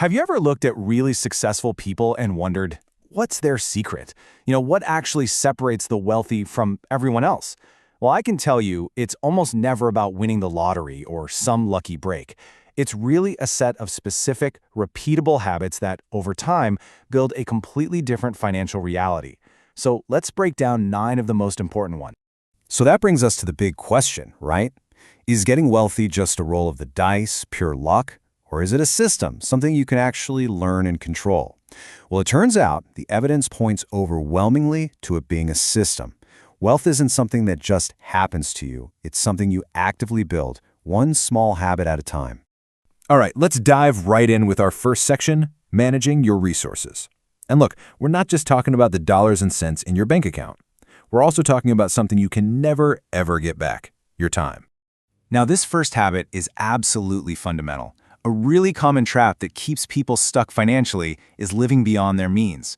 Have you ever looked at really successful people and wondered, what's their secret? What actually separates the wealthy from everyone else? Well, I can tell you, it's almost never about winning the lottery or some lucky break. It's really a set of specific, repeatable habits that, over time, build a completely different financial reality. So let's break down 9 of the most important ones. So that brings us to the big question, right? Is getting wealthy just a roll of the dice, pure luck? Or is it a system, something you can actually learn and control? Well, it turns out the evidence points overwhelmingly to it being a system. Wealth isn't something that just happens to you. It's something you actively build, one small habit at a time. All right, let's dive right in with our first section, managing your resources. And look, we're not just talking about the dollars and cents in your bank account. We're also talking about something you can never, ever get back, your time. Now, this first habit is absolutely fundamental. A really common trap that keeps people stuck financially is living beyond their means.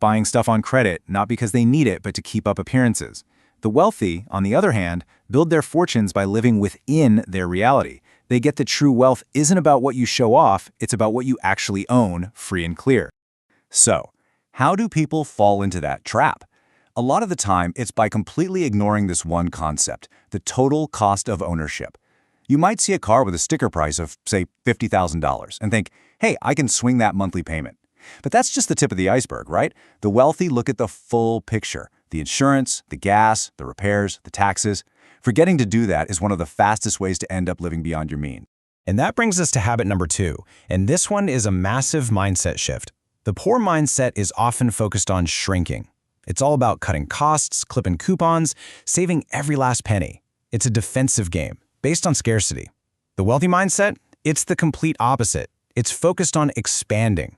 Buying stuff on credit, not because they need it, but to keep up appearances. The wealthy, on the other hand, build their fortunes by living within their reality. They get that true wealth isn't about what you show off, it's about what you actually own, free and clear. So, how do people fall into that trap? A lot of the time, it's by completely ignoring this one concept, the total cost of ownership. You might see a car with a sticker price of, say, $50,000 and think, hey, I can swing that monthly payment. But that's just the tip of the iceberg, right? The wealthy look at the full picture, the insurance, the gas, the repairs, the taxes. Forgetting to do that is one of the fastest ways to end up living beyond your means. And that brings us to habit number 2, and this one is a massive mindset shift. The poor mindset is often focused on shrinking. It's all about cutting costs, clipping coupons, saving every last penny. It's a defensive game, based on scarcity. The wealthy mindset? It's the complete opposite. It's focused on expanding.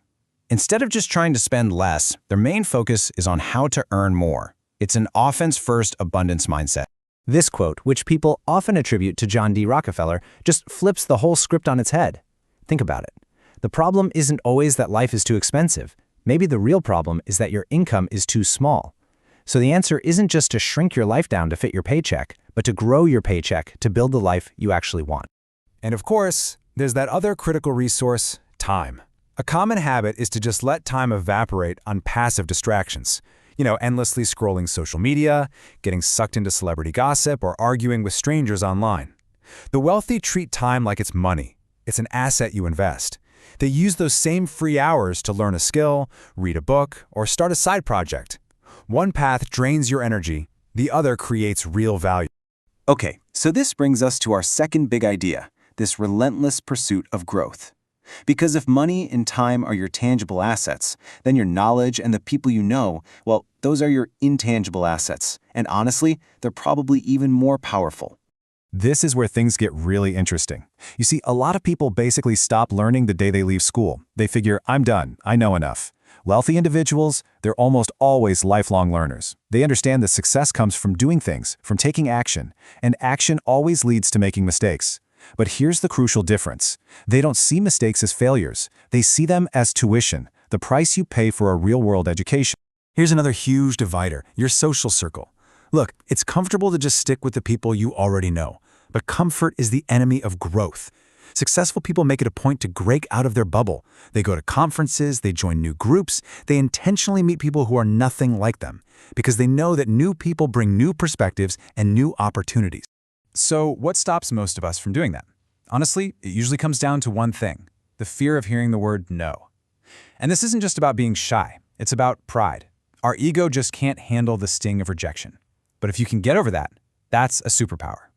Instead of just trying to spend less, their main focus is on how to earn more. It's an offense-first abundance mindset. This quote, which people often attribute to John D. Rockefeller, just flips the whole script on its head. Think about it. The problem isn't always that life is too expensive. Maybe the real problem is that your income is too small. So the answer isn't just to shrink your life down to fit your paycheck, but to grow your paycheck to build the life you actually want. And of course, there's that other critical resource, time. A common habit is to just let time evaporate on passive distractions. Endlessly scrolling social media, getting sucked into celebrity gossip, or arguing with strangers online. The wealthy treat time like it's money. It's an asset you invest. They use those same free hours to learn a skill, read a book, or start a side project. One path drains your energy, the other creates real value. Okay, so this brings us to our second big idea, this relentless pursuit of growth. Because if money and time are your tangible assets, then your knowledge and the people you know, well, those are your intangible assets. And honestly, they're probably even more powerful. This is where things get really interesting. You see, a lot of people basically stop learning the day they leave school. They figure, I'm done, I know enough. Wealthy individuals, they're almost always lifelong learners. They understand that success comes from doing things, from taking action, and action always leads to making mistakes. But here's the crucial difference. They don't see mistakes as failures. They see them as tuition, the price you pay for a real-world education. Here's another huge divider, your social circle. Look, it's comfortable to just stick with the people you already know, but comfort is the enemy of growth. Successful people make it a point to break out of their bubble. They go to conferences, they join new groups, they intentionally meet people who are nothing like them, because they know that new people bring new perspectives and new opportunities. So what stops most of us from doing that? Honestly, it usually comes down to one thing, the fear of hearing the word no. And this isn't just about being shy, it's about pride. Our ego just can't handle the sting of rejection. But if you can get over that, that's a superpower.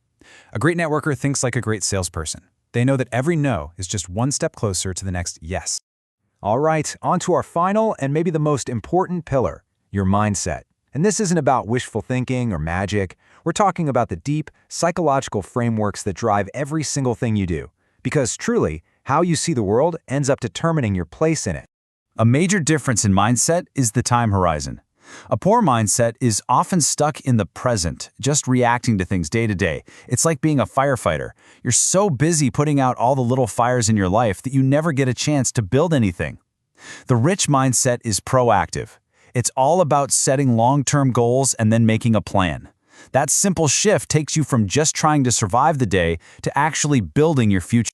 A great networker thinks like a great salesperson. They know that every no is just one step closer to the next yes. All right, on to our final and maybe the most important pillar, your mindset. And this isn't about wishful thinking or magic. We're talking about the deep, psychological frameworks that drive every single thing you do. Because truly, how you see the world ends up determining your place in it. A major difference in mindset is the time horizon. A poor mindset is often stuck in the present, just reacting to things day to day. It's like being a firefighter. You're so busy putting out all the little fires in your life that you never get a chance to build anything. The rich mindset is proactive. It's all about setting long-term goals and then making a plan. That simple shift takes you from just trying to survive the day to actually building your future.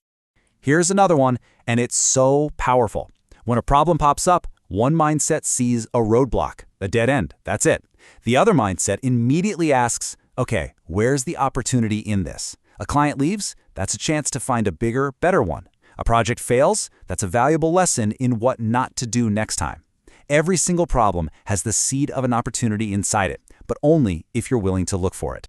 Here's another one, and it's so powerful. When a problem pops up, one mindset sees a roadblock, a dead end. That's it. The other mindset immediately asks, okay, where's the opportunity in this? A client leaves? That's a chance to find a bigger, better one. A project fails? That's a valuable lesson in what not to do next time. Every single problem has the seed of an opportunity inside it, but only if you're willing to look for it.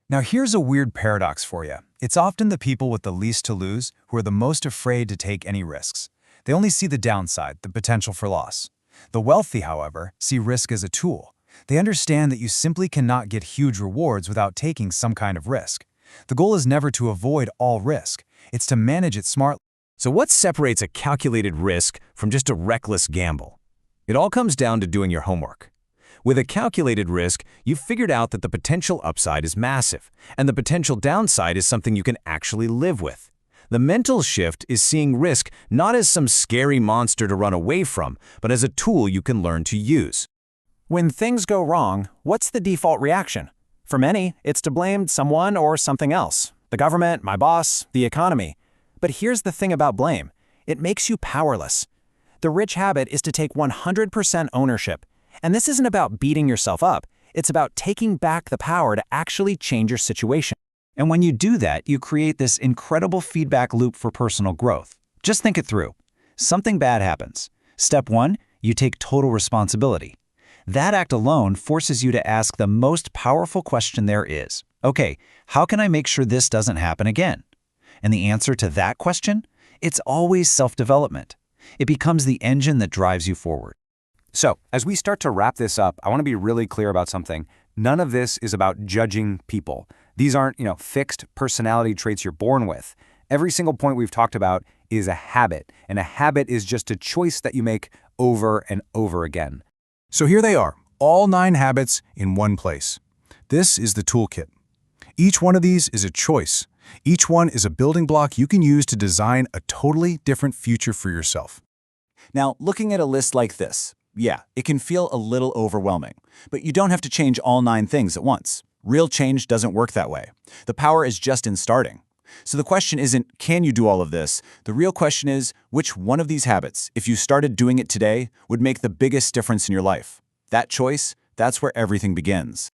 Now here's a weird paradox for you. It's often the people with the least to lose who are the most afraid to take any risks. They only see the downside, the potential for loss. The wealthy, however, see risk as a tool. They understand that you simply cannot get huge rewards without taking some kind of risk. The goal is never to avoid all risk. It's to manage it smartly. So what separates a calculated risk from just a reckless gamble? It all comes down to doing your homework. With a calculated risk, you've figured out that the potential upside is massive, and the potential downside is something you can actually live with. The mental shift is seeing risk not as some scary monster to run away from, but as a tool you can learn to use. When things go wrong, what's the default reaction? For many, it's to blame someone or something else. The government, my boss, the economy. But here's the thing about blame. It makes you powerless. The rich habit is to take 100% ownership. And this isn't about beating yourself up. It's about taking back the power to actually change your situation. And when you do that, you create this incredible feedback loop for personal growth. Just think it through. Something bad happens. Step 1, you take total responsibility. That act alone forces you to ask the most powerful question there is. Okay, how can I make sure this doesn't happen again? And the answer to that question? It's always self-development. It becomes the engine that drives you forward. So, as we start to wrap this up, I want to be really clear about something. None of this is about judging people. These aren't, fixed personality traits you're born with. Every single point we've talked about is a habit, and a habit is just a choice that you make over and over again. So here they are, all 9 habits in one place. This is the toolkit. Each one of these is a choice. Each one is a building block you can use to design a totally different future for yourself. Now, looking at a list like this, yeah, it can feel a little overwhelming, but you don't have to change all 9 things at once. Real change doesn't work that way. The power is just in starting. So the question isn't, can you do all of this? The real question is, which one of these habits, if you started doing it today, would make the biggest difference in your life? That choice, that's where everything begins.